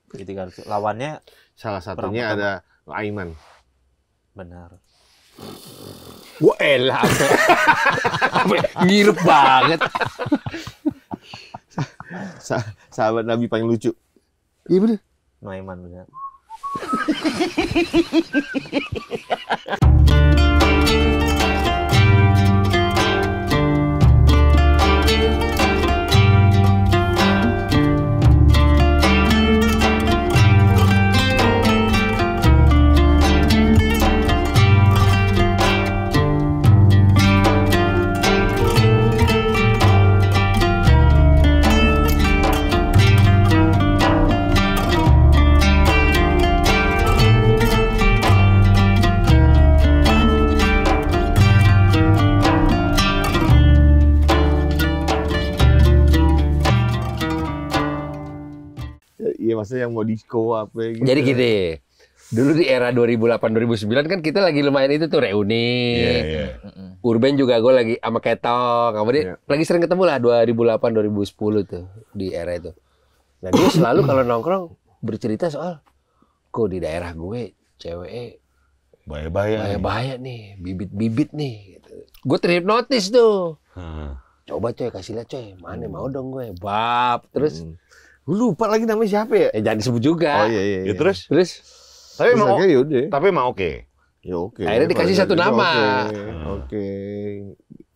Di 300. Lawannya salah satunya ada Aiman. benar. Wah elah, ngirup banget. Sahabat Nabi paling lucu. Iya bener. Noiman benar. Iya, maksudnya yang mau disco apa gitu. Jadi gini, dulu di era 2008-2009 kan kita lagi lumayan itu tuh reuni. Urban juga gue lagi sama Ketong, sama dia lagi sering ketemu lah 2008-2010 tuh di era itu. Nah dia selalu kalau nongkrong bercerita soal kok di daerah gue cewek bahaya nih, bibit-bibit nih. Gitu. Gue terhipnotis tuh. Coba coy kasih lihat coy, mana mau dong gue, bab terus. Gue lupa lagi namanya siapa ya? Jangan disebut juga. Oh iya. Ya, terus Tapi emang oke. Ya oke. Akhirnya dikasih satu nama. Oke.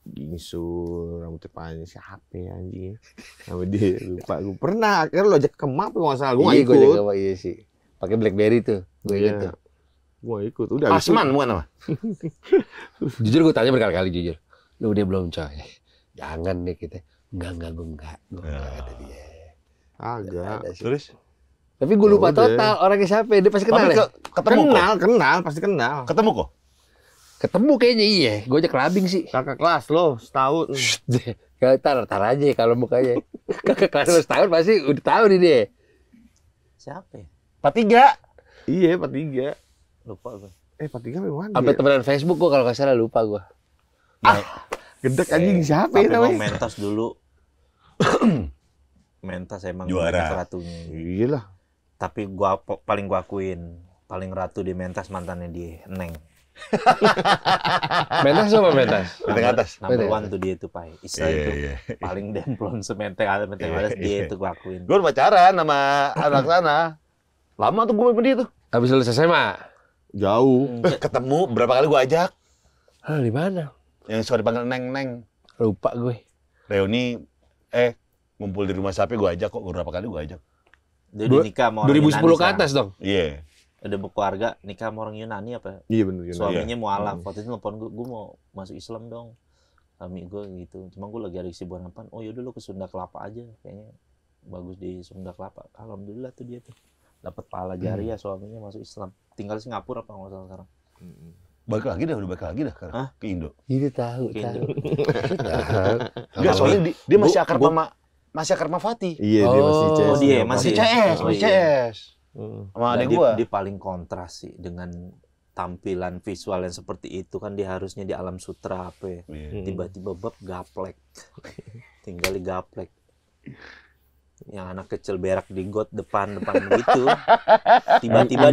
Gingsur, rambutnya panjang siapa ya anjing? Nama dia lupa gue. Pernah akhirnya lo ajak ke map kalau nggak salah gue nggak ikut. Gue juga iya sih. Pakai BlackBerry tuh. Gue ingat tuh. Gue ikut. Udah. Asman bukan apa? Jujur gue tanya berkali-kali jujur. Lu udah belum coy? Jangan nih kita. Enggak gue enggak kata dia. Agak. Terus? Tapi gue lupa total orangnya siapa. Dia pasti kenal ya? Kenal, pasti kenal. Ketemu kok? Ketemu kayaknya iya. Gue aja kelabing sih. Kakak kelas lo, setahun. Tar aja kalau mukanya. Kakak kelas lo setahun pasti udah tahu nih dia. Siapa ya? 43. Iya, 43. Lupa gue. 43 memang. Sampai temenan Facebook gue kalau nggak salah lupa gue. Gedek anjing siapa Tapi ya emang namanya? Mentos dulu. Mentos emang Juara. banyak ratunya. Iyalah. Tapi paling gua akuin paling ratu di Mentas mantannya dia, Neng. Mentas apa mentas? Menteng atas. Number one tuh dia tuh, Pai. Isa itu paling demplon sementeng atas dia itu gua akuin. Gue pacaran sama anak sana. Lama tuh gue sama dia tuh. Habis lulus SMA. Jauh. Ketemu berapa kali gue ajak. Di mana? Yang suka dipanggil Neng. Lupa gue. Reuni, ngumpul di rumah siapa gue ajak kok. Berapa kali gue ajak. Dia udah nikah sama orang 2010 Yunani ke atas dong? Iya. Udah berkeluarga, nikah sama orang Yunani apa? Iya bener. Suaminya mualaf. Waktu itu nelfon gue mau masuk Islam dong. Suami gue gitu. Cuma gue lagi ada kesibukan apa? Oh yaudah lu ke Sunda Kelapa aja. Kayaknya bagus di Sunda Kelapa. Alhamdulillah tuh dia tuh. Dapat pahala jariah suaminya masuk Islam. Tinggal di Singapura apa nggak salah sekarang. Balik lagi dah sekarang ke Indo. Ini tahu. Enggak, soalnya dia masih akar sama Fatih. Iya, dia masih CS. Oh dia Masih masih CS, Oh, masih iya. CS. Sama adek gua. Dia paling kontras sih dengan tampilan visual yang seperti itu kan dia harusnya di alam sutra apa ya. Tiba-tiba bab gaplek. Tinggal di gaplek. Yang anak kecil berak di got depan begitu. Tiba-tiba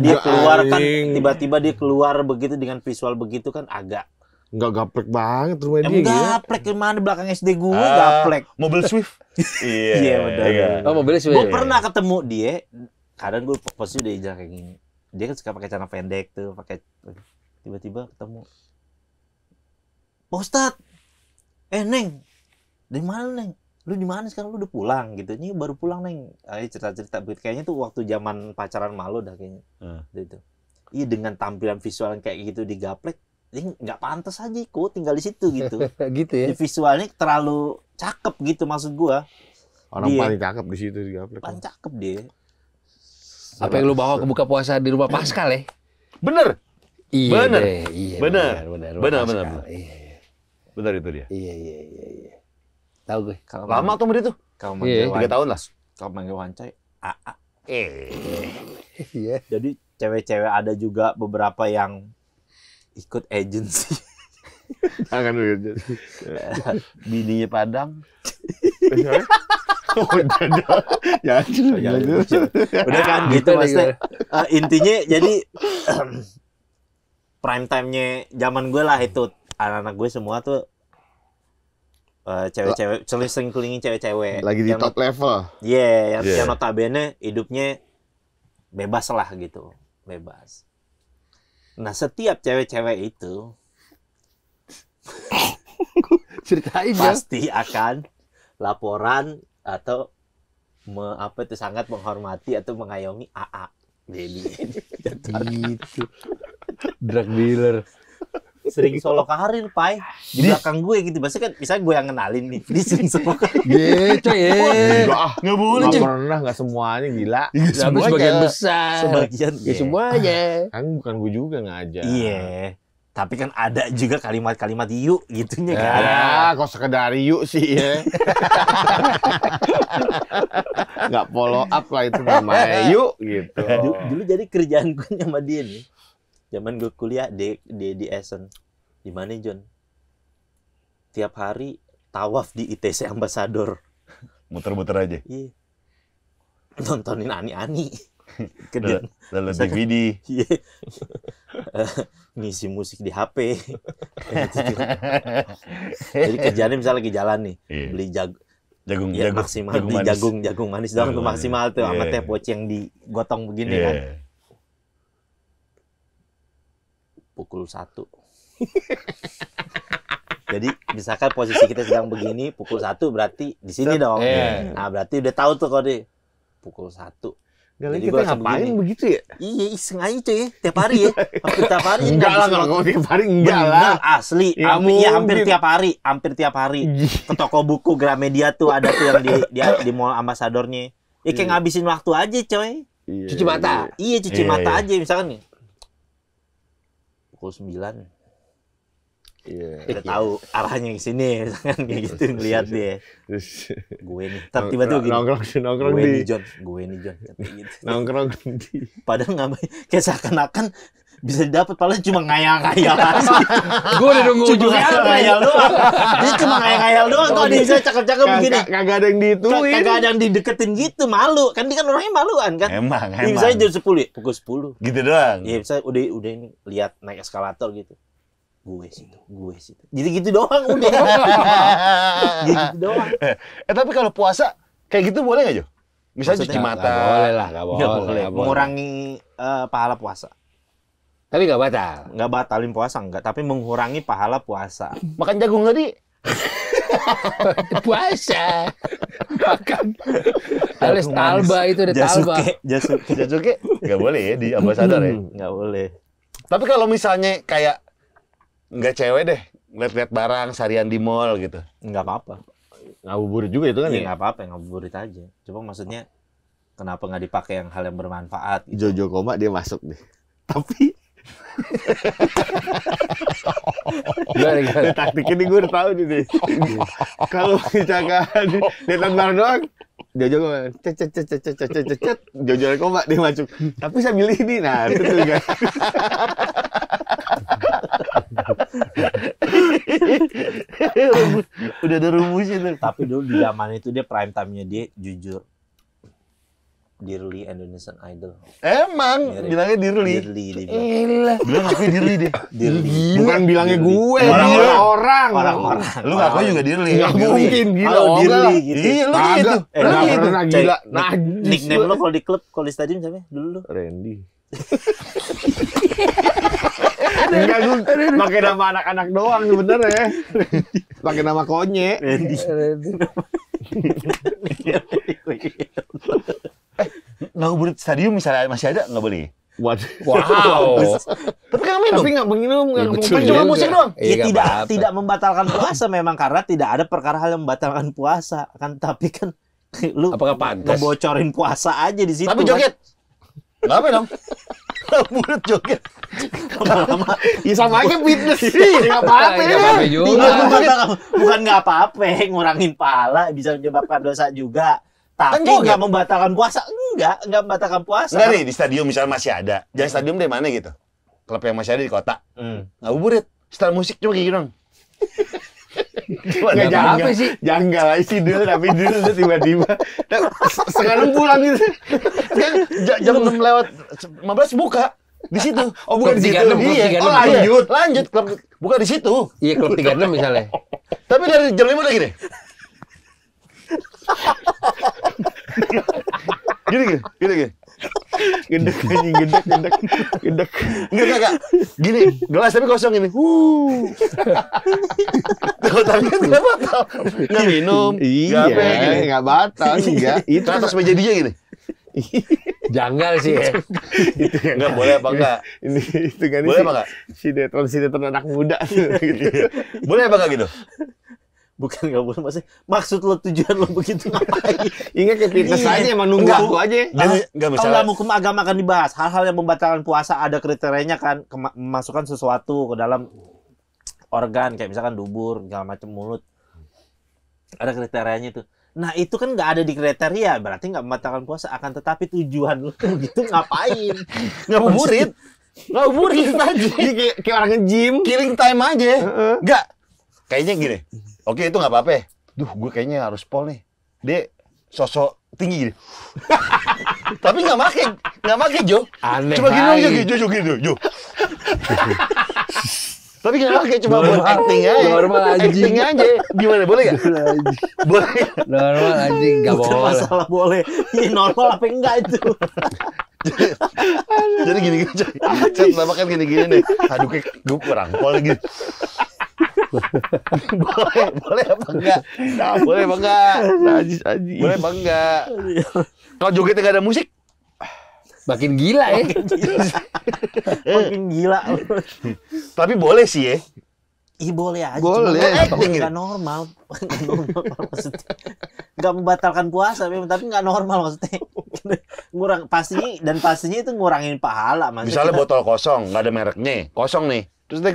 dia keluar begitu dengan visual begitu kan agak Enggak gaplek banget rumah dia. gaplek gimana belakang SD gue gaplek. Mobil Swift. Iya benar. Oh mobilnya sih. Gue pernah ketemu dia. Kadang gue posisi udah ijak kayak gini. Dia kan suka pakai celana pendek tuh, pakai tiba-tiba ketemu. Pak Ustadz, Neng, dari mana Neng? Lu di mana sekarang? Lu udah pulang gitu. Ini baru pulang Neng. Ayo cerita-cerita begitu. Kayaknya tuh waktu zaman pacaran malu dah kayaknya. Gitu. Iya dengan tampilan visual yang kayak gitu di gaplek, ini nggak pantas aja kok tinggal di situ gitu. Gitu ya. Di visualnya terlalu cakep gitu maksud gua. Orang Dia. paling cakep di situ di gaplek. Paling cakep dia. Apa yang lu bawa ke buka puasa di rumah Pascal ya? Bener. Iya. Bener. Deh, iya. Bener. Bener. Iya. Bener itu dia. Iya. Tahu gue. Lama tuh sama dia tuh. Kalau Iya. manggil 3 tahun lah. Kalau manggil Wancai, AA. Iya. Jadi cewek-cewek ada juga beberapa yang ikut agensi. Jangan begitu. Bininya Padang. Udah dong. Jangan. Udah kan gitu maksudnya. Intinya jadi prime time-nya zaman gue lah itu. Anak-anak gue semua tuh cewek-cewek, sering kelilingin cewek-cewek. Lagi di top level. Iya, yang notabene hidupnya bebas lah gitu. Bebas. Nah, setiap cewek-cewek itu Ceritain ya. pasti akan laporan atau sangat menghormati atau mengayomi AA. Jadi Gitu. Drug dealer. sering solo karir, Pai. Di belakang gue gitu. Biasanya kan misalnya gue yang kenalin nih. Dia sering solo karir. Gitu ya. Nggak boleh. Nggak pernah, nggak semuanya gila. Tapi sebagian besar. Sebagian. Ya semuanya. Kan bukan gue juga ngajak. Iya. Tapi kan ada juga kalimat-kalimat yuk gitunya kan. Ya, kok sekedar yuk sih ya. Nggak follow up lah itu namanya yuk gitu. Dulu jadi kerjaan gue sama dia nih. Zaman gue kuliah di Essen. Di mana, John? Tiap hari tawaf di ITC Ambassador. Muter-muter aja. Iya. Nontonin ani-ani. Lalu DVD. Iya. Ngisi musik di HP. Jadi kerjaannya misalnya lagi jalan nih, beli jagung maksimal jagung beli manis. jagung manis doang tuh maksimal tuh sama teh poci yang digotong begini kan. Pukul 1. Jadi misalkan posisi kita sedang begini pukul 1 berarti di sini dong. Nah, berarti udah tahu tuh kode. Pukul 1. Jadi kita ngapain begini. Begitu ya? Iya, iseng aja cuy. Tiap hari ya. Hampir tiap hari. Enggak lah, kalau tiap hari enggak lah. Asli. Ya, hampir tiap hari. Hampir tiap hari. Ke toko buku Gramedia tuh ada tuh yang di Mall Ambasadornya. Ya kayak ngabisin waktu aja coy. Cuci mata. Iya, cuci mata aja. Misalkan nih. Pukul 9. Iya. Udah tahu arahnya ke sini. Misalkan kayak gitu ngeliat dia. Terus Gue nih. Tiba-tiba gini. nongkrong Gue di. nih John. Kayak gitu. Nongkrong di. Padahal nggak kayak seakan-akan bisa didapat, padahal cuma ngayal-ngayal aja. Gue udah nunggu Cuma ngayal doang. Dia cuma ngayal doang tuh dia bisa cakep-cakep begini. Kagak ada yang dihituin. Kagak ada yang dideketin gitu, malu. Kan dia kan orangnya maluan kan. Emang. Misalnya jam 10 ya, pukul 10. Gitu doang. Iya, misalnya udah ini lihat naik eskalator gitu. Gue situ. Jadi gitu doang udah. Gitu doang. Tapi kalau puasa kayak gitu boleh nggak, Jo? Misalnya cuci mata. Nggak boleh lah, nggak Nggak boleh. boleh. Mengurangi pahala puasa. Tapi nggak batal. Nggak batalin puasa enggak, tapi mengurangi pahala puasa. Makan jagung tadi. Puasa. Makan. Alias talba itu ada talba. Jasuke nggak boleh ya di Ambasador ya. Nggak boleh. Tapi kalau misalnya kayak nggak cewek deh, lihat-lihat barang seharian di mall gitu. Nggak apa-apa. Ngabuburit juga itu kan Iya, ya? nggak apa-apa, ngabuburit aja. Cuma maksudnya kenapa nggak dipakai yang hal yang bermanfaat gitu. Jojo Koma dia masuk deh. Tapi Gimana? taktiknya nih gue udah tahu nih. Kalau misalkan lihat barang doang, Jojo Koma cet Jojo Koma dia masuk. Tapi sambil ini, nah itu tuh guys. Udah ada rumusnya tuh. Tapi dulu di zaman itu dia prime time-nya dia jujur. Dirli Indonesian Idol. Emang Mirip. bilangnya Dirli. Dirli dia bilang. Elah. Bilang ngakuin Dirli deh. Dirli. Bukan bilangnya Dirli. gue, Orang-orang. Orang-orang. Lu ngakuin juga Dirli. Nggak mungkin gila. Halo, Oh, Dirli enggak. gitu. Iya, lu Kagak. gitu. Nggak gitu. pernah Coy, gila. Nickname lo kalau di klub, kalau di stadion siapa dulu lo? Randy. Enggak, gue pakai nama anak-anak doang sebenarnya. Pakai nama konye. Randy. Ngabuburit stadium misalnya masih ada nggak boleh? Waduh. Wow. Tapi kan minum. Tapi nggak minum, nggak Ya, betul ngomong Cuma juga. musik doang. Iya, nggak tidak apa-apa. tidak membatalkan puasa memang karena tidak ada perkara hal yang membatalkan puasa kan, tapi kan lu Apakah pantas? ngebocorin puasa aja di situ. Tapi joget. Nggak apa dong? Ngabuburit joget. Lama-lama Ya sama aja fitness. Nggak apa-apa. Nggak apa-apa juga. bukan nggak apa-apa, ngurangin pahala bisa menyebabkan dosa juga. Tapi Kan joget. nggak membatalkan puasa, nggak membatalkan puasa. Enggak nih di stadium misalnya masih ada. Jangan stadium deh mana gitu. Klub yang masih ada di kota. Ngabuburit. Setel musik cuma kayak gitu dong. Nggak apa-apa sih. Janggal aja dulu, tapi dulu tuh tiba-tiba sekarang pulang gitu. Jam 6 lewat 15 buka di situ. Oh, bukan di situ. 36, klub Iya. 36. Oh, lanjut klub buka di situ. Iya, klub 36 misalnya. Tapi dari jam 5 udah gini. Gini. Gedek anjing, gedek. Enggak. Gini, gelas tapi kosong ini. Tapi kan nggak batal. Nggak minum. Iya, Nggak apa, gini. nggak batal, enggak. Itu Ke atas meja dia gini. Janggal sih ya. Enggak boleh apa enggak? ini itu kan Boleh apa nggak? sinetron anak muda gitu. Boleh apa enggak gitu? Bukan nggak boleh, maksud lo, tujuan lo begitu ngapain? Ingat ke fitness Iya. aja, emang nunggu Enggak. aku aja. Enggak Kalau misalnya. dalam hukum agama akan dibahas hal-hal yang membatalkan puasa, ada kriterianya kan, memasukkan sesuatu ke dalam organ kayak misalkan dubur, segala macam, mulut. Ada kriterianya itu. Nah, itu kan nggak ada di kriteria, berarti nggak membatalkan puasa. Akan tetapi tujuan lo gitu ngapain? Ngabuburit aja. Ini kayak orang nge-gym. Killing time aja. Enggak. Kayaknya gini. Oke, itu nggak apa-apa. Duh, gue kayaknya harus pol nih. Dia sosok tinggi gini. Tapi nggak make Jo. Aneh Cuma gini aja, lagi. Jo. Tapi nggak make, cuma buat acting aja. Normal anjing. Acting aja. Gimana, boleh nggak? Boleh. Normal anjing, nggak Bukan boleh. masalah boleh. Ini normal apa enggak itu? Jadi gini, coy. Saya kan gini nih. Aduh, kayak gue kurang pol lagi. boleh apa enggak? Boleh apa enggak? Najis aja. Boleh apa enggak? Kalau jogetnya nggak ada musik, Makin gila ya. Makin gila. tapi boleh sih ya. Ih, boleh aja. Boleh. Nggak normal. Nggak normal maksudnya. Nggak membatalkan puasa, memang, tapi nggak normal maksudnya. Pastinya itu ngurangin pahala. Misalnya botol kosong, nggak ada mereknya, kosong nih. Terus dia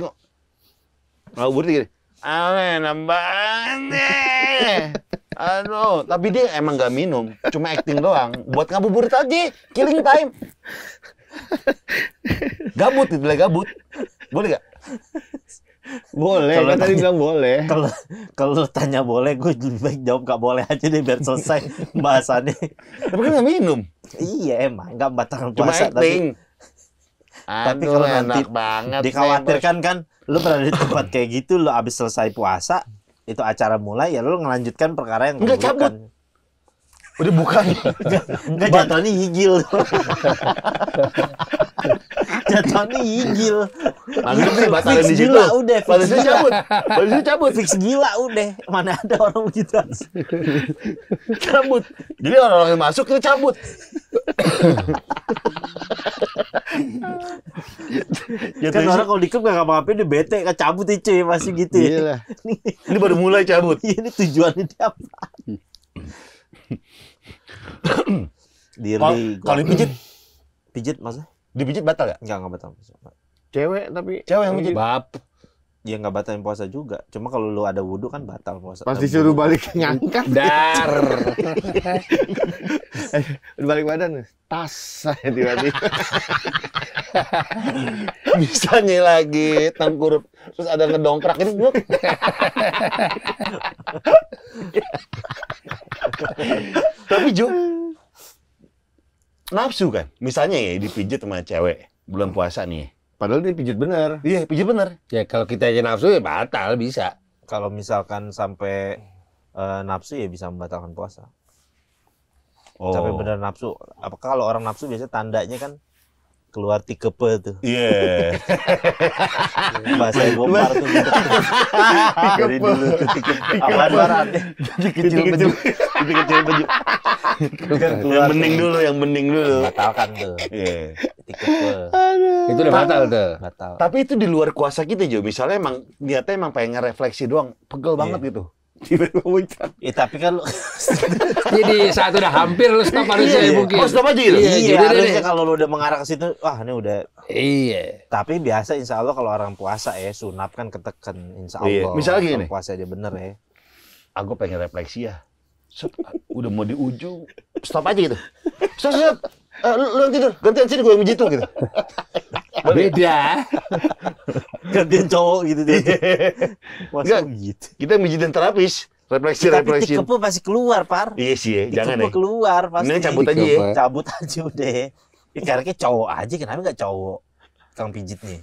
ngabuburit gini. Enak banget. Aduh, tapi dia emang nggak minum, cuma acting doang. Buat ngabuburit aja, killing time. Gabut, itu lah gabut. Boleh nggak? Boleh, Kalau kan tadi tanya- bilang boleh. Kalau lu tanya boleh, gue lebih baik jawab nggak boleh aja deh biar selesai bahasannya. Tapi kan nggak minum, Iya, emang nggak membatalkan cuma puasa, acting. tapi Aduh, kalau nanti enak banget. dikhawatirkan kan lu berada di tempat kayak gitu, lu abis selesai puasa, itu acara mulai, ya lu ngelanjutkan perkara yang Nggak, cabut. Udah bukan. Nggak, jatuhnya higil. Jatuhnya higil. Langsung sih batalin Fix di situ. gila udah, fix Batalin gila. cabut. Batalin cabut. Fix gila udah. Mana ada orang begitu. Cabut. Jadi orang-orang yang masuk itu cabut. Kan orang kalau di klub nggak ngapa-ngapain, dia bete, kan cabut itu ya, masih gitu ya. Iya lah. Ini baru mulai cabut. Iya, ini tujuannya dia apa? Diri Kalau dipijit, pijit maksudnya? dipijit batal nggak? Nggak batal. Cewek tapi Cewek yang pijit. Bab. Ya nggak batalin puasa juga. Cuma kalau lu ada wudhu kan batal puasa. pasti suruh balik ngangkat. Dar. Udah balik badan. Tas saya tiba-tiba. Misalnya lagi tengkurup, terus ada ngedongkrak ini. Yuk. Tapi Jo, nafsu kan? Misalnya ya dipijit sama cewek bulan puasa nih. Padahal dia pijit bener. Iya, pijit bener. Ya kalau kita aja nafsu ya batal bisa. Kalau misalkan sampai nafsu ya bisa membatalkan puasa. Oh. Sampai benar nafsu. Apakah kalau orang nafsu biasanya tandanya kan keluar tikepe tuh. Iya. Bahasa Gopar tuh. Gitu. Dari dulu tuh tikepe. Apa artinya? Kecil baju. Kecil baju. Kan Yang keluar. bening dulu, yang bening dulu. Batalkan tuh. Iya. Tikepe. Itu udah batal tuh. Batal. Tapi itu di luar kuasa kita Jo. Misalnya emang niatnya emang pengen ngerefleksi doang, pegel banget gitu. Tiba-tiba muncul. Tapi kan lu Jadi saat udah hampir lu stop harusnya Iya. mungkin. Oh, stop aja gitu? Iya, iya, jadi harusnya kalau lu udah mengarah ke situ, wah ini udah. Iya. Tapi biasa insya Allah kalau orang puasa ya sunat kan keteken insya Iya. Allah. Misalnya gini. Kalau puasa dia bener ya. Aku pengen refleksi ya. Set, udah mau di ujung, stop aja gitu. Stop. Lu yang tidur, gantian sini gue yang mijit lu gitu. Beda. Gantian cowok gitu dia. Enggak. Masa gitu. Kita mijitin terapis, Tapi refleksi. tikepnya pasti keluar, Par. Iya sih ya, jangan Tikepnya ya. keluar pasti. Ini cabut aja ya. Tikep, Pak. Cabut aja udah. Ibaratnya cowok aja, kenapa nggak cowok? Tukang pijitnya.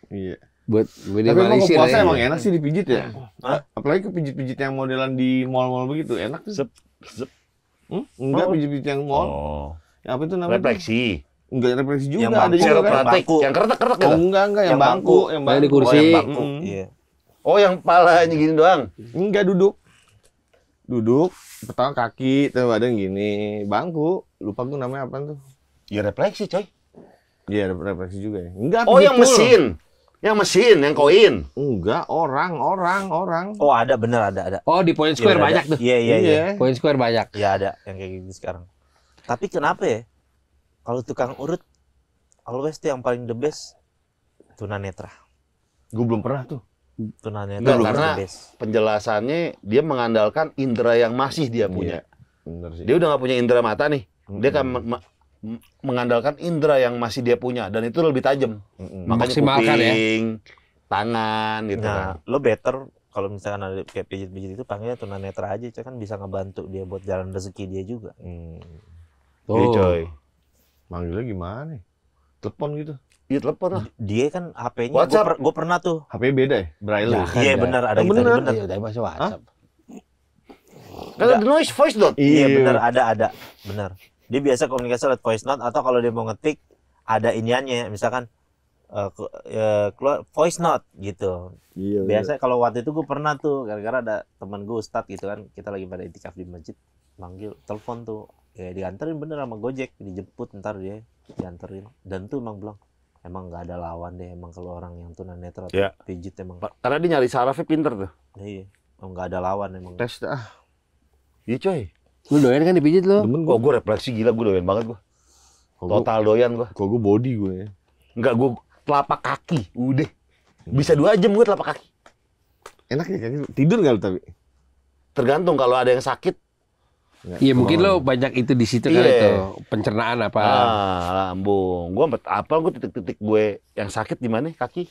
Iya. Buat Tapi emang minimalisir puasa ya. emang enak sih dipijit ya. Hah? Apalagi kepijit-pijit yang modelan di mall-mall begitu, enak tuh. Zep. Enggak, Oh. pijit-pijit yang mall. Oh, Yang apa itu namanya? refleksi. Enggak refleksi juga, Yang ada bangku. juga kan. Yang Chiropratik, bangku. yang keretak Oh, gitu. enggak, yang Yang bangku, bangku. yang Yang di bangku. kursi. Oh, yang bangku. Mm. Iya. Oh, yang palanya gini doang. Enggak duduk. Duduk, pertama kaki, terus badan gini. Bangku, lupa gue namanya apa tuh. Ya refleksi, coy. Iya, refleksi juga ya. Enggak, Oh, yang betul. mesin. Yang mesin, yang koin. Enggak, orang. Oh, ada bener ada. Oh, di Point Square Iya, banyak ada. tuh. Iya. Point Square banyak. Ya ada yang kayak gitu sekarang. Tapi kenapa ya? Kalau tukang urut always tuh yang paling the best tunanetra. Gue belum pernah tuh. Tunanetra Enggak, is karena the best. penjelasannya dia mengandalkan indera yang masih dia punya. Bener sih. Dia udah nggak punya indera mata nih. Dia kan Mm-mm. mengandalkan indera yang masih dia punya dan itu lebih tajam. Mm-mm. Makanya Maksimalkan ya. kuping, tangan gitu kan. Nah, lo better kalau misalkan ada kayak pijit-pijit itu panggilnya tunanetra aja, itu kan bisa ngebantu dia buat jalan rezeki dia juga. Iya, coy. Manggilnya gimana? Telepon gitu. Iya, telepon lah. Dia kan HP-nya WhatsApp. gue pernah tuh. HP beda ya? Braille. Ya, ya? kan. Iya ada. benar ada Oh, gitu, bener. bener. Iya, udah masuk WhatsApp. Kan ada noise voice dot. Iya benar ada benar. Dia biasa komunikasi lewat voice note atau kalau dia mau ngetik ada iniannya misalkan keluar voice note gitu. Iya. Biasa kalau waktu itu gue pernah tuh gara-gara ada teman gue Ustadz gitu kan, kita lagi pada itikaf di masjid, manggil telepon tuh, ya dianterin bener sama Gojek, dijemput ntar dia dianterin, dan tuh emang bilang emang nggak ada lawan deh emang kalau orang yang tunanetra tuh Ya. pijit emang. Karena dia nyari sarafnya pinter tuh. Iya, emang nggak ada lawan emang. Tes dah. Iya, coy. Lu doyan kan dipijit lu? Demen Kok gue. gue refleksi gila, gue doyan banget gue. Total doyan gue. Kok gue body gue ya. Enggak, gue telapak kaki. Udah. Bisa 2 jam gue telapak kaki. Enak ya kaki. Tidur nggak lu tapi? Tergantung kalau ada yang sakit. Iya, mungkin lo banyak itu di situ kan Iya. itu. Pencernaan apa. Lambung. Gue apa gue titik-titik gue yang sakit di mana kaki?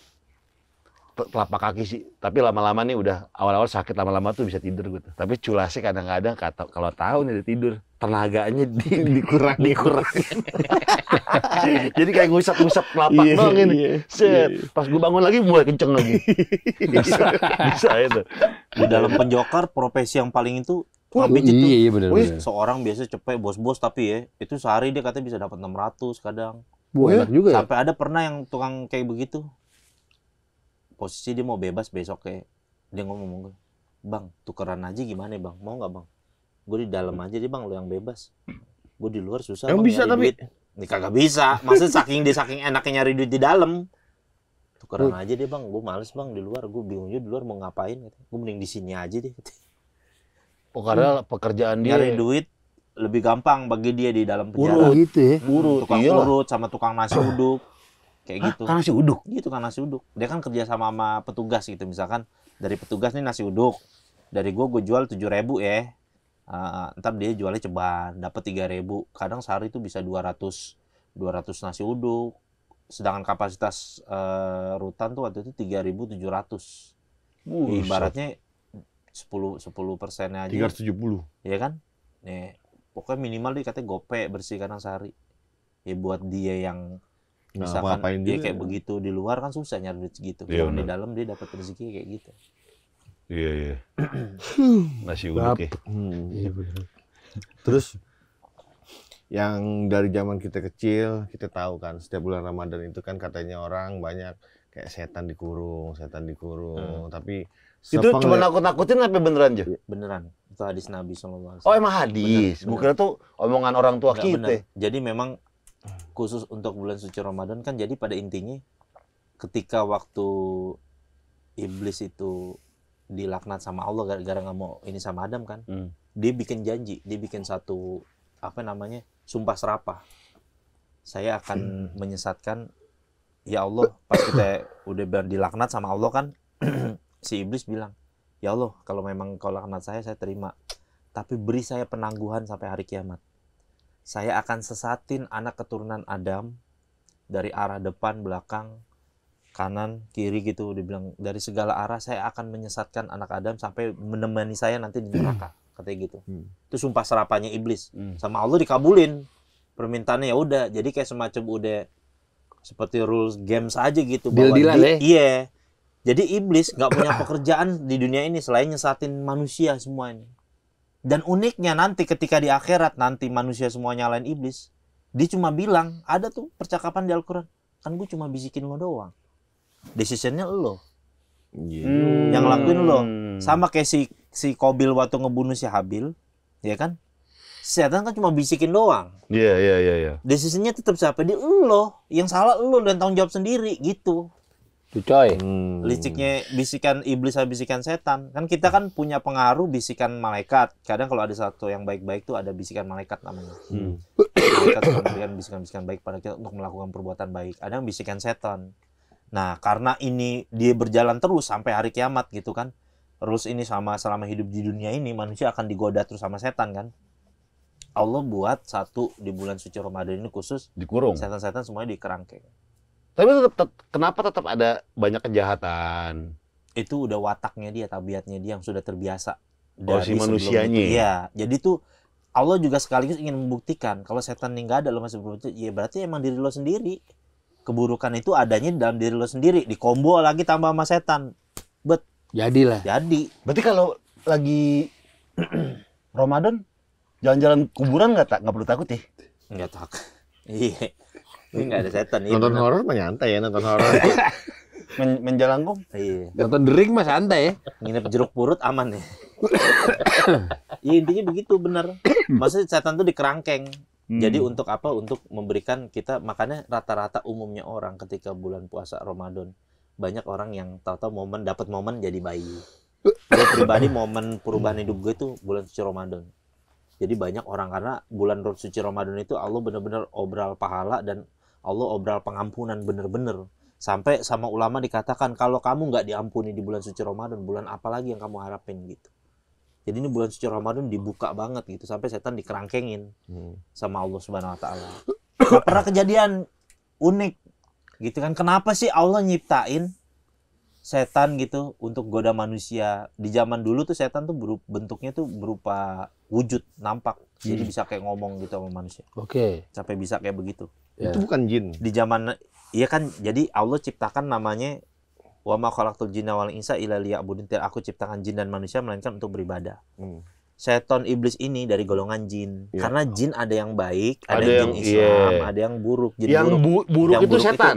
Telapak kaki sih. Tapi lama-lama nih udah awal-awal sakit, lama-lama tuh bisa tidur gue tuh. Tapi culasnya kadang-kadang kalau tahu nih udah tidur, tenaganya dikurang. Jadi kayak ngusap-ngusap telapak Iya, doang ini. iya. Set. Pas gue bangun lagi mulai kenceng lagi. bisa itu. Di dalam penjokar profesi yang paling itu Oh, pijit tuh. iya benar. Wih, Seorang biasa cepet bos-bos tapi ya itu sehari dia katanya bisa dapat 600 kadang. Enak juga ya. Sampai ada pernah yang tukang kayak begitu. Posisi dia mau bebas besok kayak dia ngomong gue, "Bang, tukeran aja gimana, Bang? Mau nggak, Bang? Gue di dalam aja deh, Bang, lo yang bebas. Gue di luar susah, Emang Bang, bisa nyari tapi? duit." Ini kagak bisa. Maksudnya saking enaknya nyari duit di dalam. Tukeran aja deh, Bang. Gue males, Bang, di luar. Gue bingung juga di luar mau ngapain. Gue mending di sini aja deh. Oh, karena pekerjaan dia Nyari duit lebih gampang bagi dia di dalam Oh penjara. gitu ya. urut. Tukang Iyalah. urut sama tukang nasi uduk. Kayak gitu. Kan nasi uduk. Gitu kan nasi uduk. Dia kan kerja sama petugas gitu. Misalkan dari petugas nih nasi uduk. Dari gue jual 7.000 ya. Ntar dia jualnya ceban. Dapat 3.000. Kadang sehari itu bisa 200 nasi uduk. Sedangkan kapasitas rutan tuh waktu itu 3.700. Ibaratnya 10%-nya aja. 370. Ya kan? Nih, pokoknya minimal dia katanya gope bersih kadang sehari. Ya buat dia yang misalkan ngapain dia juga. kayak begitu di luar kan susah nyari duit segitu. Iya, Kalau di benar. dalam dia dapat rezeki kayak gitu. Iya. Nasi uduk ya. Iya benar. Terus yang dari zaman kita kecil kita tahu kan setiap bulan Ramadan itu kan katanya orang banyak kayak setan dikurung. Tapi Itu cuma nakut-nakutin apa beneran aja? Beneran. Itu hadis Nabi SAW. Oh, emang hadis. Bener, Gue kira tuh omongan orang tua Nggak kita. bener. Jadi memang khusus untuk bulan suci Ramadan kan jadi pada intinya ketika waktu iblis itu dilaknat sama Allah gara-gara nggak mau ini sama Adam kan, dia bikin janji, dia bikin satu sumpah serapah. Saya akan menyesatkan, ya Allah, pas kita udah dilaknat sama Allah kan, si iblis bilang, ya Allah, kalau memang kau laknat saya terima, tapi beri saya penangguhan sampai hari kiamat. Saya akan sesatin anak keturunan Adam dari arah depan, belakang, kanan, kiri gitu. Dia bilang dari segala arah saya akan menyesatkan anak Adam sampai menemani saya nanti di neraka, katanya gitu. Itu sumpah serapannya iblis. Sama Allah dikabulin permintaannya, ya udah. Jadi kayak semacam udah seperti rules games aja gitu. Deal-dealan ya? Iya. Jadi iblis nggak punya pekerjaan di dunia ini selain nyesatin manusia semua ini. Dan uniknya nanti ketika di akhirat nanti manusia semua nyalain iblis, dia cuma bilang, ada tuh percakapan di Al-Quran, kan gue cuma bisikin lo doang. Decisionnya lo. Yang lakuin lo. Sama kayak si Qabil waktu ngebunuh si Habil, ya kan? Setan kan cuma bisikin doang. Iya. Decisionnya tetap siapa? Dia lo. Yang salah lo dan tanggung jawab sendiri gitu. Tuh coy. Liciknya bisikan iblis sama bisikan setan. Kan kita kan punya pengaruh bisikan malaikat. Kadang kalau ada satu yang baik-baik tuh ada bisikan malaikat namanya. Malaikat suka memberikan bisikan-bisikan baik pada kita untuk melakukan perbuatan baik. Ada yang bisikan setan. Nah, karena ini dia berjalan terus sampai hari kiamat gitu kan. Terus ini selama hidup di dunia ini manusia akan digoda terus sama setan kan. Allah buat satu di bulan suci Ramadan ini khusus Dikurung. setan-setan semuanya dikerangkeng. Tapi kenapa tetap ada banyak kejahatan? Itu udah wataknya dia, tabiatnya dia yang sudah terbiasa Si sebelum manusianya. itu. Iya, jadi tuh Allah juga sekaligus ingin membuktikan kalau setan ini nggak ada lo masih belum itu, ya berarti emang diri lo sendiri. Keburukan itu adanya dalam diri lo sendiri, dikombo lagi tambah sama setan. Jadilah. Jadi Berarti kalau lagi Ramadan jalan-jalan kuburan nggak perlu takut ya? nggak takut. Iya, ini nggak ada setan. Iya, Nonton benar. horor mah nyantai ya, nonton horor. Menjalangkung. Iya, Nonton The Ring mah santai ya. nginep jeruk purut aman ya. Ya intinya begitu bener. Maksudnya setan tuh dikerangkeng. Jadi untuk apa? Untuk memberikan kita, makanya rata-rata umumnya orang ketika bulan puasa Ramadan banyak orang yang tahu-tahu dapat momen jadi bayi. Gue pribadi momen perubahan hidup gue itu bulan suci Ramadan. Jadi banyak orang karena bulan suci Ramadan itu Allah benar-benar obral pahala dan Allah obral pengampunan bener-bener. Sampai sama ulama dikatakan kalau kamu nggak diampuni di bulan suci Ramadan, bulan apa lagi yang kamu harapin gitu. Jadi ini bulan suci Ramadan dibuka banget gitu sampai setan dikerangkengin sama Allah Subhanahu Wa Taala. Nah, pernah kejadian unik gitu kan? Kenapa sih Allah nyiptain setan gitu untuk goda manusia? Di zaman dulu tuh setan tuh bentuknya tuh berupa wujud, nampak. Jadi bisa kayak ngomong gitu sama manusia. Oke. Sampai bisa kayak begitu. Ya. Itu bukan jin. Di zaman iya kan, jadi Allah ciptakan namanya wa ma khalaqtul jinna wal insa illa liya'budun. Aku ciptakan jin dan manusia melainkan untuk beribadah. Setan iblis ini dari golongan jin. Iya. Karena jin ada yang baik, ada, Ada jin yang- Islam, iya. ada yang buruk. Jin Yang buruk Yang itu setan.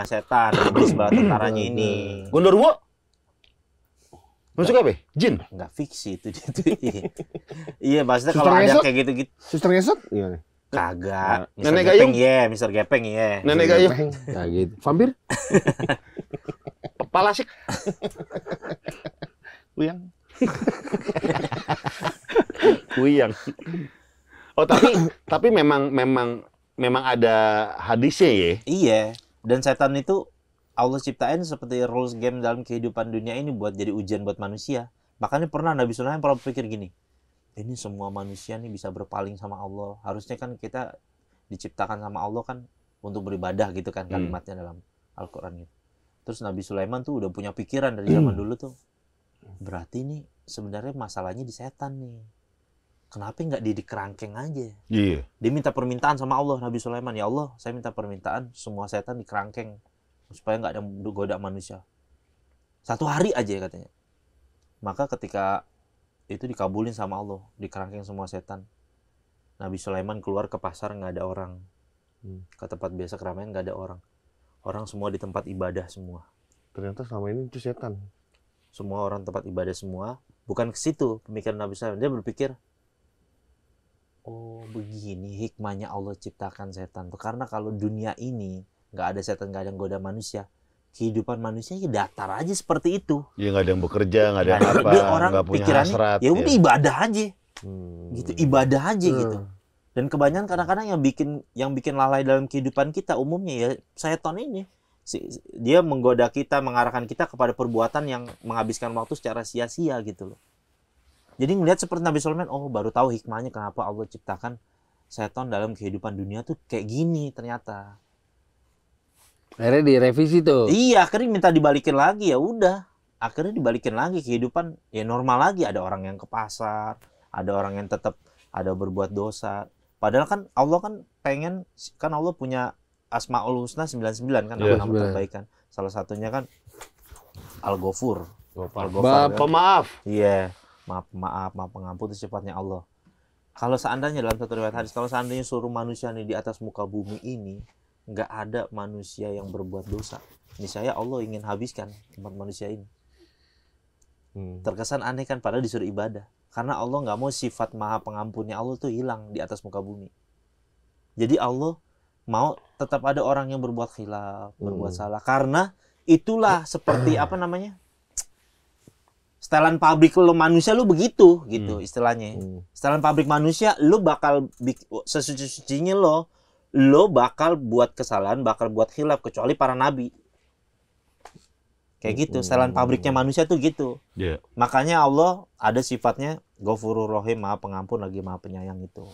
setan. Iblis bala tentaranya ini. Gondorwo. Masuk apa? Jin. Enggak fiksi itu. Iya, maksudnya Suster kalau ada ngesot? kayak gitu-gitu Suster ngesot? Iya. kagak. Mr. Nenek Gepeng gayung? iya, Mr. Gepeng iya. Nenek gayung. Nah gitu. Vampir? Palasik. Uyang. Kuyang. Oh tapi memang ada hadisnya ya. Iya, dan setan itu Allah ciptain seperti rules game dalam kehidupan dunia ini buat jadi ujian buat manusia. Makanya pernah Nabi Sulaiman pernah berpikir gini, ini semua manusia nih bisa berpaling sama Allah. Harusnya kan kita diciptakan sama Allah kan untuk beribadah gitu kan kalimatnya dalam Al-Quran gitu. Terus Nabi Sulaiman tuh udah punya pikiran dari zaman dulu tuh. Berarti nih sebenarnya masalahnya di setan nih. Kenapa nggak di kerangkeng aja? Iya. Dia minta permintaan sama Allah, Nabi Sulaiman, ya Allah, saya minta permintaan semua setan dikerangkeng supaya nggak ada goda manusia. 1 hari aja katanya. Maka ketika itu dikabulin sama Allah, dikerangkeng semua setan. Nabi Sulaiman keluar ke pasar nggak ada orang, ke tempat biasa keramaian nggak ada orang. Orang semua di tempat ibadah semua. Ternyata selama ini itu setan. Semua orang tempat ibadah semua. Bukan ke situ pemikiran Nabi Sulaiman. Dia berpikir, oh begini hikmahnya Allah ciptakan setan tuh. Karena kalau dunia ini nggak ada setan, nggak ada yang goda manusia, kehidupan manusia ya datar aja seperti itu. Ya nggak ada yang bekerja, nggak ada yang Nggak apa, dia orang nggak punya pikirannya, hasrat. ya udah ibadah aja, Hmm. gitu, ibadah aja gitu. Dan kebanyakan kadang-kadang yang bikin lalai dalam kehidupan kita umumnya ya setan ini. Dia menggoda kita, mengarahkan kita kepada perbuatan yang menghabiskan waktu secara sia-sia gitu loh. Jadi ngelihat seperti Nabi Sulaiman, oh baru tahu hikmahnya kenapa Allah ciptakan setan dalam kehidupan dunia tuh kayak gini ternyata. Akhirnya direvisi tuh. Iya, akhirnya minta dibalikin lagi, ya udah. Akhirnya dibalikin lagi kehidupan ya normal lagi. Ada orang yang ke pasar, ada orang yang tetap ada berbuat dosa. Padahal kan Allah kan pengen, kan Allah punya Asmaul Husna 99 kan, Iya, nama-nama terbaik kan. Salah satunya kan Al-Ghafur. Bab Pemaaf. Iya, maaf pengampun itu sifatnya Allah. Kalau seandainya dalam satu riwayat hadis, kalau seandainya suruh manusia nih di atas muka bumi ini nggak ada manusia yang berbuat dosa, niscaya Allah ingin habiskan umat manusia ini. Terkesan aneh kan, padahal disuruh ibadah. Karena Allah nggak mau sifat maha pengampunnya Allah tuh hilang di atas muka bumi. Jadi Allah mau tetap ada orang yang berbuat khilaf, berbuat salah. Karena itulah seperti apa namanya? Setelan pabrik lo manusia lu begitu gitu istilahnya. Setelan pabrik manusia lu bakal sesuci-sucinya lo bakal buat kesalahan, bakal buat khilaf kecuali para nabi. Kayak gitu, setelan pabriknya manusia tuh gitu. Iya. Makanya Allah ada sifatnya Ghafurur Rahim, Maha Pengampun lagi Maha Penyayang itu.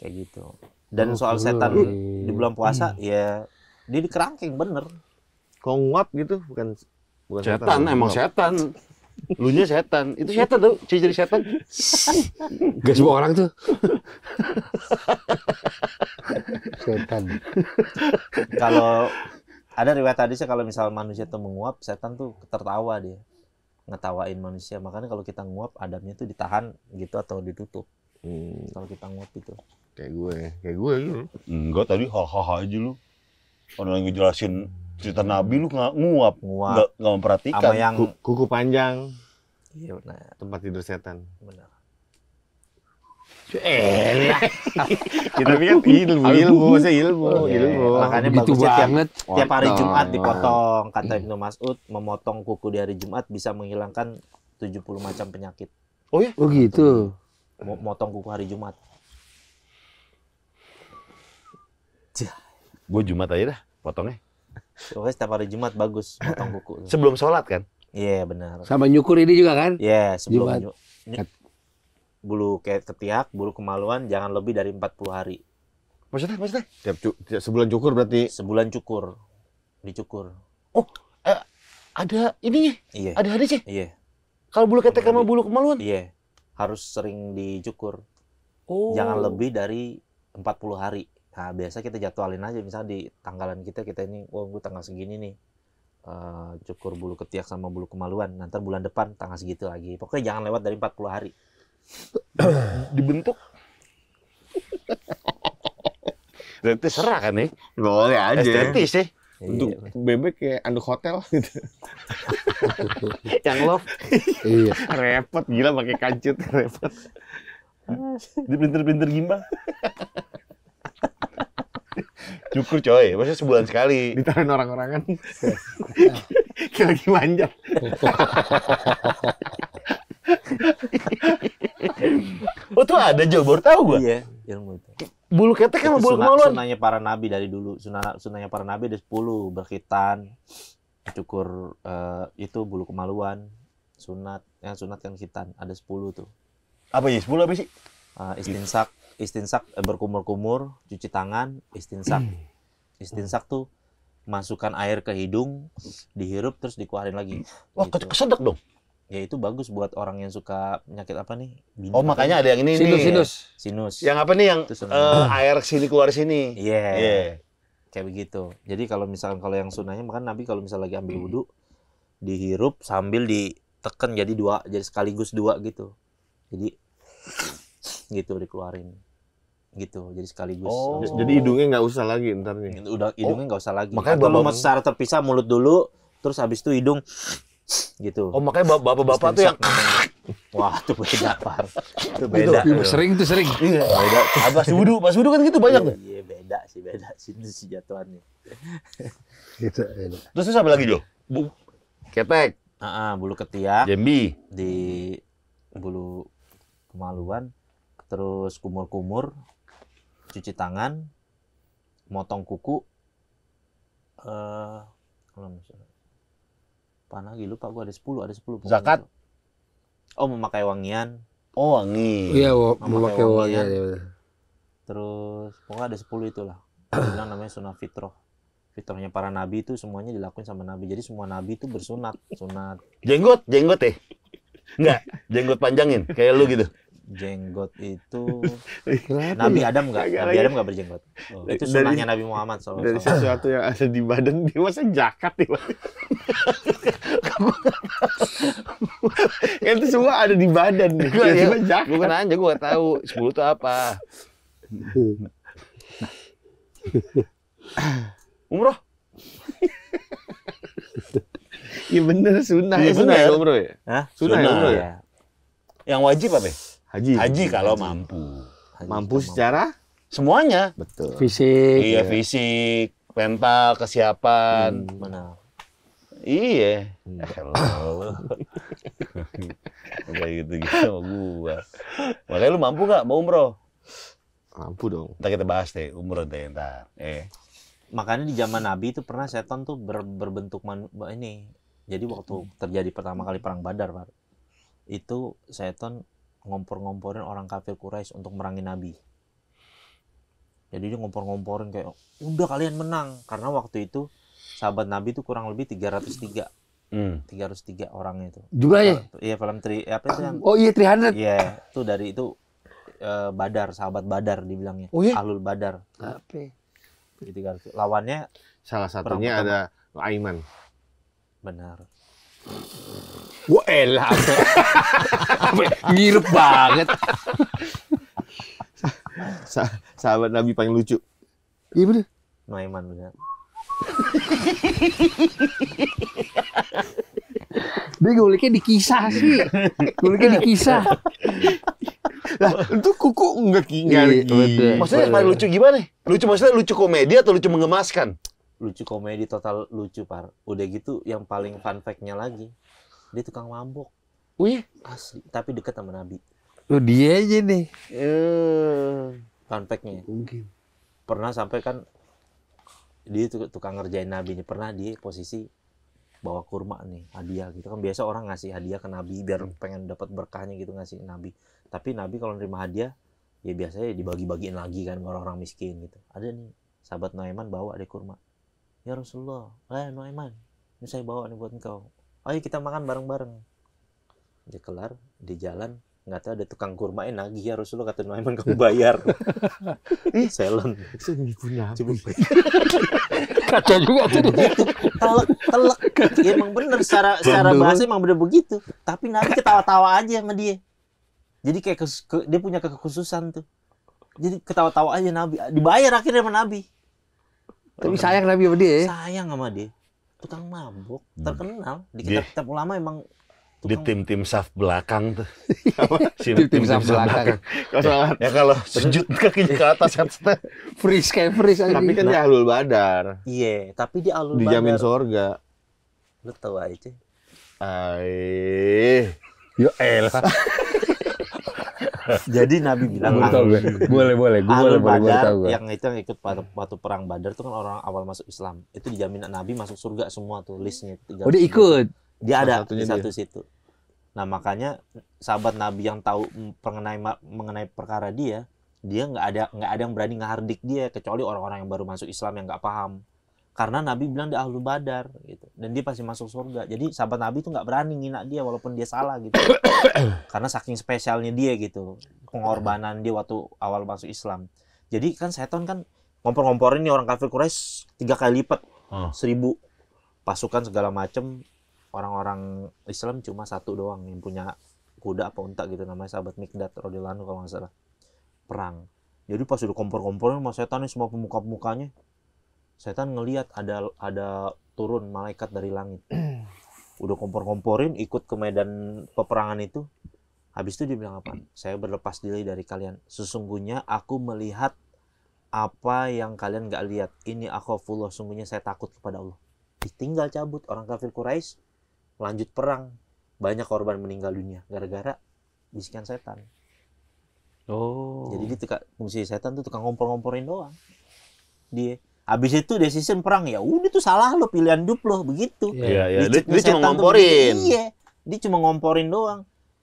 Kayak gitu. Dan soal setan di bulan puasa ya dia dikerangkeng bener. Kok nguap gitu bukan Setan, emang setan. Lunya setan. Itu setan tuh, ciri setan. Gak semua orang tuh. Setan. Kalau ada riwayat hadisnya kalau misal manusia tuh menguap, setan tuh tertawa dia. Ngetawain manusia. Makanya kalau kita nguap adabnya tuh ditahan gitu atau ditutup. Kalau kita nguap itu. Kayak gue gitu. Enggak, tadi hahaha aja lu. Orang lagi jelasin cerita Nabi lu nggak nguap. Nggak memperhatikan. Sama yang Kuku panjang, iya benar. tempat tidur setan. Benar. Kita kan ilmu, maksudnya ilmu. Makanya Begitu bagusnya banget. tiap hari Jumat dipotong. Kata Ibnu Mas'ud, memotong kuku di hari Jumat bisa menghilangkan 70 macam penyakit. Oh ya? Oh gitu. Motong kuku hari Jumat. Gue Jumat aja dah, potongnya. Pokoknya setiap hari Jumat bagus motong kuku. Sebelum sholat kan? Iya benar. Sama nyukur ini juga kan? Iya sebelum Jumat. bulu kayak ketiak, bulu kemaluan jangan lebih dari 40 hari. Maksudnya? Tiap sebulan cukur berarti. Sebulan cukur. Dicukur. Oh, ada ininya? Iya. Ada hadisnya? Iya. Kalau bulu ketek sama bulu kemaluan? Iya. Harus sering dicukur. Oh. Jangan lebih dari 40 hari. Nah, biasa kita jadwalin aja misalnya di tanggalan kita ini, gue tanggal segini nih. Cukur bulu ketiak sama bulu kemaluan. Nanti bulan depan tanggal segitu lagi. Pokoknya jangan lewat dari 40 hari. Dibentuk. Berarti serah kan nih? Boleh aja. Estetis sih. Untuk bebek kayak anduk hotel gitu. Yang love. Iya. Repot gila pakai kancut, repot. Di pinter-pinter gimbal. Cukur coy, maksudnya sebulan sekali. Ditaruhin orang-orangan. Kayak lagi manjat. Oh tuh ada Jo, baru tahu gua. Iya, ilmu itu. Bulu ketek sama bulu kemaluan. Sunahnya para nabi dari dulu. Sunahnya para nabi ada 10, berkhitan, cukur itu bulu kemaluan, sunat kan khitan, ada 10 tuh. Apa ya? 10 apa sih? Istinsak berkumur-kumur, cuci tangan, istinsak. Istinsak tuh masukkan air ke hidung, dihirup terus dikeluarin lagi. Wah, Gitu. kesedek dong. Ya itu bagus buat orang yang suka penyakit apa nih? Oh, makanya ada yang ini Sinus. Yang apa nih yang Itu sunah. air sini keluar sini. Iya. Iya. Kayak begitu. Jadi kalau misalkan kalau yang sunahnya makan Nabi kalau misalnya lagi ambil wudhu dihirup sambil ditekan jadi sekaligus dua gitu. Jadi gitu dikeluarin. Gitu. Jadi sekaligus. Oh. Jadi hidungnya nggak usah lagi ntar nih. Udah hidungnya nggak usah lagi. Makanya Atau lu bapak- mau secara terpisah mulut dulu terus habis itu hidung gitu. Oh, makanya bapak-bapak tuh yang wah, itu beda, Par. Itu beda. Sering. iya, beda. Pas wudhu kan gitu banyak tuh. Iya, beda sih itu sih jatuhannya. Gitu. Terus apa lagi, Jo? Ketek, Bulu ketiak, jambi. di bulu kemaluan, terus kumur-kumur, cuci tangan, motong kuku, apa lagi lupa gua ada 10 pokoknya. Zakat. Oh, memakai wangian, Oh, wangi. Iya, Memakai memakai wangian. wangian. terus pokoknya ada 10 itulah. Bilang namanya sunnah fitrah. fitrahnya para nabi itu semuanya dilakuin sama nabi. Jadi semua nabi itu bersunat, sunat. Jenggot ya? Enggak, jenggot panjangin kayak lu gitu. Jenggot itu Nabi Adam enggak? Nabi Adam enggak berjenggot. Itu sunahnya Nabi Muhammad SAW. Dari sesuatu yang ada di badan dia masa jakat nih. Kan itu semua ada di badan nih. Cuma jakat. Gue nanya, gue nggak tahu 10 itu apa. Umroh? Iya bener, sunnah. Iya, Sunnah ya bener. umroh ya? Hah? Sunnah ya umroh ya? Iya. Yang wajib apa? Haji. Haji kalau mampu. Mampu secara? Semuanya. Betul. Fisik. Iya, fisik, mental, kesiapan. Benar. Iya. Hello. Kayak gitu-gitu sama gua. Makanya lu mampu nggak mau umroh? Mampu dong. Ntar kita bahas deh, umroh deh ntar. Makanya di zaman Nabi itu pernah setan tuh berbentuk ini. Jadi waktu terjadi pertama kali perang Badar, Pak. Itu setan ngompor-ngomporin orang kafir Quraisy untuk merangi Nabi. Jadi dia ngompor-ngomporin kayak, udah kalian menang. Karena waktu itu sahabat Nabi itu kurang lebih 303. 303 orang itu. Jumlahnya? Iya, film apa itu yang? Oh iya 300. Iya, itu dari itu Badar, sahabat Badar dibilangnya. Oh iya? Ahlul Badar. Apa? Jadi 300. Lawannya Salah satunya perang ada Aiman. benar. Wah elah. Ngirup banget. Sahabat Nabi paling lucu. Iya bener. Nuaiman benar. Dia nguliknya di kisah sih. Nguliknya di kisah. Lah, itu kuku enggak Iya, betul. Maksudnya paling lucu gimana? Lucu maksudnya lucu komedi atau lucu mengemaskan? Lucu komedi total lucu, Par. Udah gitu yang paling fun fact-nya lagi. Dia tukang mabok. Wih. Asli, tapi deket sama Nabi. Lu dia aja nih. Fun fact-nya. Mungkin. Pernah sampai kan dia tukang ngerjain Nabi nih. Pernah dia posisi bawa kurma nih, hadiah gitu kan. Biasa orang ngasih hadiah ke Nabi biar pengen dapat berkahnya gitu, ngasih Nabi. Tapi Nabi kalau nerima hadiah ya biasanya dibagi-bagiin lagi kan ke orang-orang miskin gitu. Ada nih sahabat Nuaiman bawa deh kurma. Ya Rasulullah, Nuaiman, ini saya bawa nih buat engkau. Ayo kita makan bareng-bareng. Dia kelar, di jalan nggak tahu ada tukang kurmain lagi. Ya Rasulullah, kata Nuaiman, kamu bayar. Selon. Coba Kacau juga tuh. telek. Ya, emang bener secara bahasa emang bener begitu. Tapi Nabi ketawa-tawa aja sama dia. Jadi kayak dia punya kekhususan tuh. Jadi ketawa-tawa aja Nabi. Dibayar akhirnya sama Nabi. Tapi sayang Nabi sama dia ya. Sayang sama dia. Tukang mabuk, terkenal di Dia- kitab ulama emang Di tim-tim saf belakang tuh. Tim saf belakang. Ya kalau sujud kakinya ke atas kan. Freeze kayak freeze aja. Tapi kan dia Ahlul Badar. iya, tapi dia alul Dijamin badar. surga. Lu tahu aja. Ya elah. Jadi Nabi bilang Boleh tahu gue. Boleh. Gue Ahlul boleh Badar tahu gue. yang ikut waktu perang Badar itu kan orang awal masuk Islam. Itu dijamin Nabi masuk surga semua tuh listnya. Oh dia ikut. Dia ada Salah satunya di satu situ. Nah makanya sahabat Nabi yang tahu mengenai perkara dia nggak ada yang berani ngehardik dia kecuali orang-orang yang baru masuk Islam yang nggak paham. Karena Nabi bilang dia Ahlul Badar gitu, dan dia pasti masuk surga. Jadi sahabat Nabi itu nggak berani ngina dia walaupun dia salah gitu. Karena saking spesialnya dia gitu, pengorbanan dia waktu awal masuk Islam. Jadi kan setan kan ngompor-ngomporin nih orang kafir Quraisy 3 kali lipat, 1000 pasukan segala macem. Orang-orang Islam cuma satu doang yang punya kuda apa unta gitu, namanya sahabat Mikdad radhiyallahu anhu kalau nggak salah. Perang. Jadi pas udah kompor-komporin sama setan nih semua pemuka-pemukanya, setan ngelihat ada turun malaikat dari langit. Udah kompor-komporin ikut ke medan peperangan itu. Habis itu dia bilang apa? Saya berlepas diri dari kalian. Sesungguhnya aku melihat apa yang kalian nggak lihat. Ini akhafullah, sungguhnya saya takut kepada Allah. Ditinggal cabut orang kafir Quraisy, lanjut perang. Banyak korban meninggal dunia gara-gara bisikan setan. Oh. Jadi dia fungsi setan tuh tukang ngompor-ngomporin doang. Dia habis itu decision perang, ya udah tuh salah lo, pilihan hidup lo begitu. Iya. Liciknya Dia cuma setan tuh ngomporin. begitu. Iya, dia cuma ngomporin doang.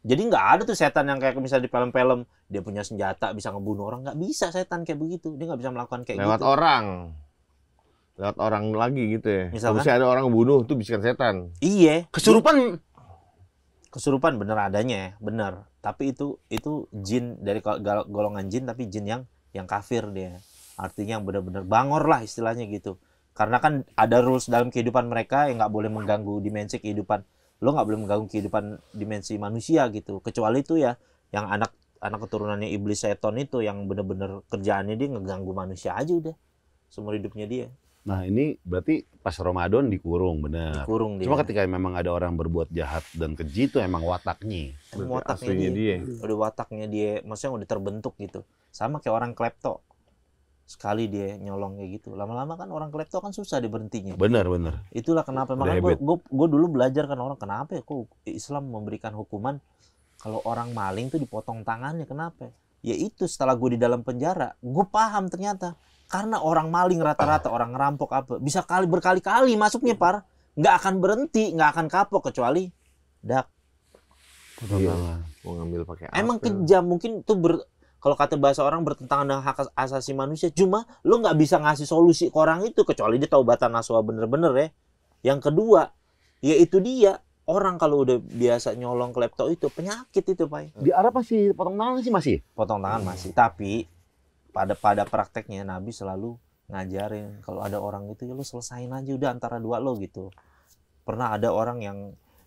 Jadi nggak ada tuh setan yang kayak misalnya di film-film dia punya senjata bisa ngebunuh orang, nggak bisa setan kayak begitu. Dia nggak bisa melakukan kayak Lewat gitu. orang. lewat orang lagi gitu ya. Misalkan? Kalau ada orang bunuh tuh bisikan setan. Iya. Kesurupan Bener adanya ya, bener. Tapi itu jin dari golongan jin, tapi jin yang kafir dia. Artinya yang benar-benar bangor lah istilahnya gitu. Karena kan ada rules dalam kehidupan mereka yang nggak boleh mengganggu dimensi kehidupan. Lo nggak boleh mengganggu kehidupan dimensi manusia gitu. Kecuali itu ya yang anak keturunannya iblis seton itu yang benar-benar kerjaannya dia ngeganggu manusia aja udah seumur hidupnya dia. Nah ini berarti pas Ramadan dikurung, bener. Dikurung dia. Cuma ketika memang ada orang berbuat jahat dan keji itu emang wataknya. Emang wataknya Aslinya dia. Udah wataknya dia, maksudnya udah terbentuk gitu. Sama kayak orang klepto. Sekali dia nyolong kayak gitu. Lama-lama kan orang klepto kan susah diberhentinya. Bener. Itulah kenapa. Udah Makanya habit. gue dulu belajar kan orang kenapa ya kok Islam memberikan hukuman kalau orang maling tuh dipotong tangannya. Kenapa? Ya itu setelah gue di dalam penjara, gue paham ternyata. Karena orang maling rata-rata, orang ngerampok apa, bisa berkali-kali masuknya par. Nggak akan berhenti, nggak akan kapok kecuali dak. Iya. Mau ngambil pakai Emang apel. kejam, mungkin tuh kalau kata bahasa orang bertentangan dengan hak asasi manusia. Cuma lo nggak bisa ngasih solusi ke orang itu kecuali dia taubatan nasuha bener-bener ya. Yang kedua, yaitu dia orang kalau udah biasa nyolong klepto itu penyakit itu Pak. Di Arab masih potong tangan sih masih? Potong tangan masih, tapi pada prakteknya Nabi selalu ngajarin kalau ada orang itu ya lo selesain aja udah antara dua lo gitu. Pernah ada orang yang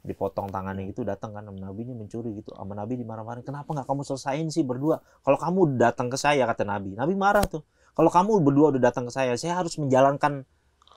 dipotong tangannya gitu datang kan sama Nabi ini mencuri gitu, sama Nabi dimarah-marahin, kenapa nggak kamu selesain sih berdua? Kalau kamu datang ke saya, kata Nabi marah tuh, kalau kamu berdua udah datang ke saya harus menjalankan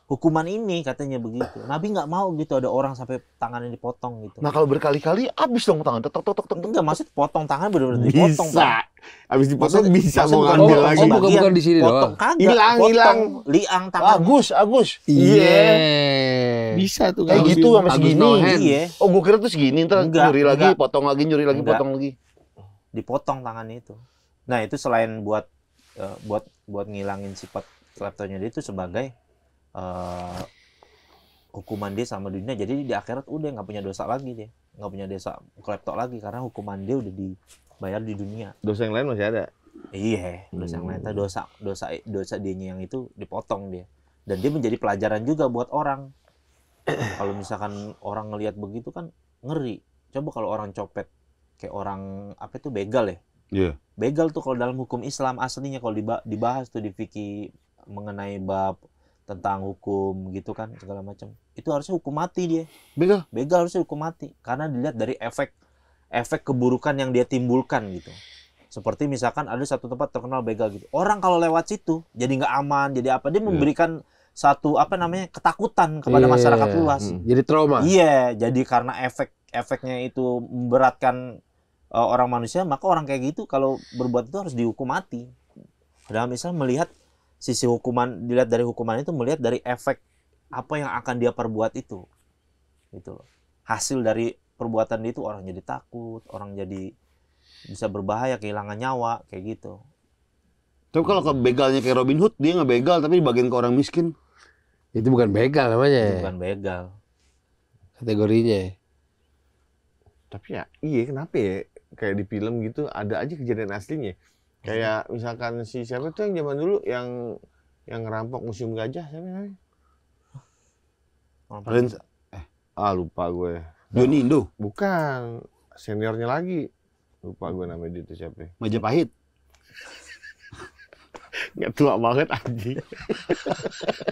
hukuman ini, katanya begitu. Nabi nggak mau gitu ada orang sampai tangannya dipotong gitu. Nah kalau berkali-kali habis dong tangan. Tok. Enggak, maksud potong tangan bener-bener dipotong Pak. Abis dipotong Maksud- bisa maksud mau bukan ngambil potong, lagi. oh, bukan di sini potong, doang. kagak, Hilang, potong, hilang. liang tangan. Agus. Iya. Eh. Bisa tuh Kayak ngambil. gitu sampai Agus segini. no hand. Iya, Oh gue kira tuh segini, ntar Enggak, nyuri lagi, enggak. potong lagi, nyuri lagi, Enggak. potong lagi. dipotong tangannya itu. Nah itu selain buat ngilangin sifat kleptonya dia itu sebagai hukuman dia sama dunia. Jadi di akhirat udah nggak punya dosa lagi dia, nggak punya dosa klepto lagi karena hukuman dia udah dibayar di dunia. Dosa yang lain masih ada. Iya, dosa yang lain, dosa dianya yang itu dipotong dia, dan dia menjadi pelajaran juga buat orang. Kalau misalkan orang ngelihat begitu kan ngeri. Coba kalau orang copet kayak orang apa itu begal ya? Iya. Begal tuh kalau dalam hukum Islam aslinya kalau dibahas tuh di fikih mengenai bab tentang hukum gitu kan segala macam, itu harusnya hukum mati dia. Begal harusnya hukum mati karena dilihat dari efek keburukan yang dia timbulkan gitu. Seperti misalkan ada satu tempat terkenal begal gitu, orang kalau lewat situ jadi nggak aman, jadi apa, dia memberikan satu apa namanya ketakutan kepada masyarakat luas. Jadi trauma. Iya, jadi karena efeknya itu memberatkan orang manusia, maka orang kayak gitu kalau berbuat itu harus dihukum mati. Dalam Islam melihat sisi hukuman, dilihat dari hukuman itu melihat dari efek apa yang akan dia perbuat itu. Gitu loh. Hasil dari perbuatan dia itu orang jadi takut, orang jadi bisa berbahaya, kehilangan nyawa, kayak gitu. Tapi kalau ke begalnya kayak Robin Hood, dia nggak begal tapi dibagiin ke orang miskin. Itu bukan begal namanya. Itu bukan begal. Kategorinya. Tapi ya, iya kenapa ya? Kayak di film gitu ada aja kejadian aslinya. Kayak misalkan siapa tuh yang zaman dulu yang ngerampok museum gajah siapa namanya? Lupa gue. Johnny Indo, Bukan, seniornya lagi. Lupa gue namanya dia itu siapa. Majapahit. Nggak tua banget anjing.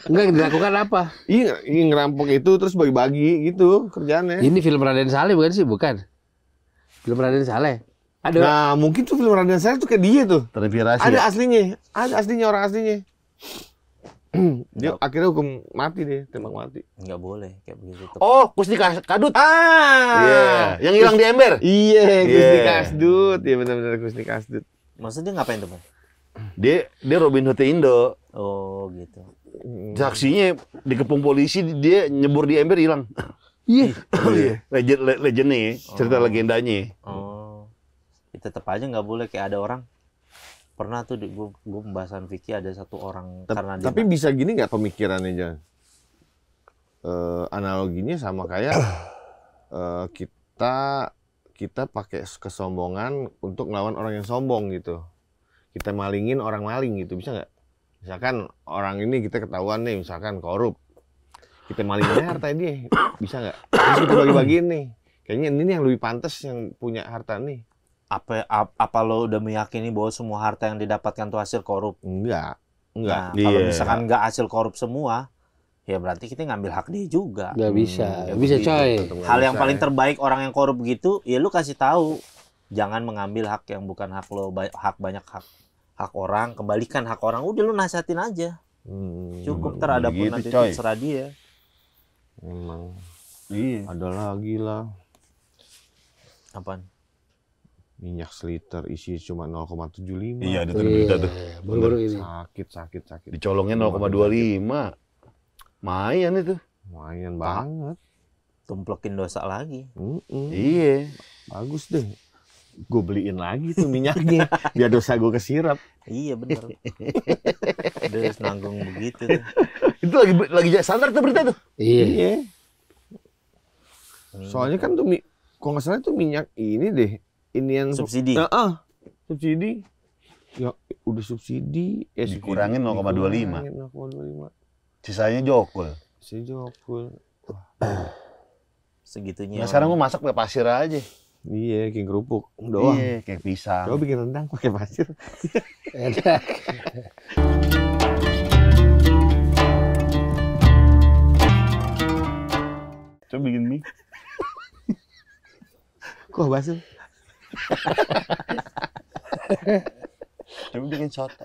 Enggak dilakukan apa? Iya, ngerampok itu terus bagi-bagi gitu kerjaannya. Ini film Raden Saleh bukan sih? Bukan. Film Raden Saleh. Ada. Nah, mungkin tuh film Raden Saleh tuh kayak dia tuh. Terinspirasi. Ada aslinya orang aslinya. Dia akhirnya hukum mati deh, tembak mati. Nggak boleh kayak begitu. Oh, Kusni Kadut. Ah, Iya, yang hilang di ember. Iya, Kusni Iya. Kasdut. Iya benar-benar Kusni Kasdut. Maksudnya ngapain tuh, Bang? Dia Robin Hood Indo. Oh, gitu. Saksinya dikepung polisi, dia nyebur di ember hilang. Iya. Legendnya, cerita legendanya. Oh. Ya, tetap aja nggak boleh kayak ada orang. Pernah tuh gue pembahasan fikih ada satu orang karena dia Tapi bisa gini nggak pemikirannya, Jan? Analoginya sama kayak kita pakai kesombongan untuk ngelawan orang yang sombong gitu. Kita malingin orang maling gitu, bisa nggak? Misalkan orang ini kita ketahuan nih, misalkan korup. Kita malingin harta dia, bisa nggak? Terus kita bagi-bagiin nih. Kayaknya ini nih yang lebih pantas yang punya harta nih. Apa lo udah meyakini bahwa semua harta yang didapatkan tuh hasil korup? Enggak. Nah, kalau misalkan nggak hasil korup semua, ya berarti kita ngambil hak dia juga. Nggak bisa, bisa coy. Hal yang paling terbaik orang yang korup gitu, ya lu kasih tahu, jangan mengambil hak yang bukan hak lo, hak orang, kembalikan hak orang. Udah lu nasihatin aja, cukup terhadap pun nanti terserah dia. Emang. Iya. Ada lagi lah. Apaan? Minyak seliter isi cuma 0,75. Iya, ada berita tuh. Baru-baru ini. Sakit. Dicolongin 0,25. Lumayan itu. Lumayan banget. Tumplekin dosa lagi. Iya. Bagus deh. Gue beliin lagi tuh minyaknya. Biar dosa gue kesirap. Iya bener. Dia harus nanggung begitu tuh. Itu lagi standar tuh berita tuh. Iya. Soalnya kan tuh, kok nggak salah tuh minyak ini deh. Ini yang subsidi. Subsidi. Ya udah subsidi. Dikurangin 0,25. 0,25. Sisanya jokul. Segitunya. Nah, sekarang gue masak pakai pasir aja. Iya, kayak kerupuk doang. Iya, kayak pisang. Coba bikin rendang pakai pasir. Enak. Coba bikin mie. Kok basuh? Coba bikin soto.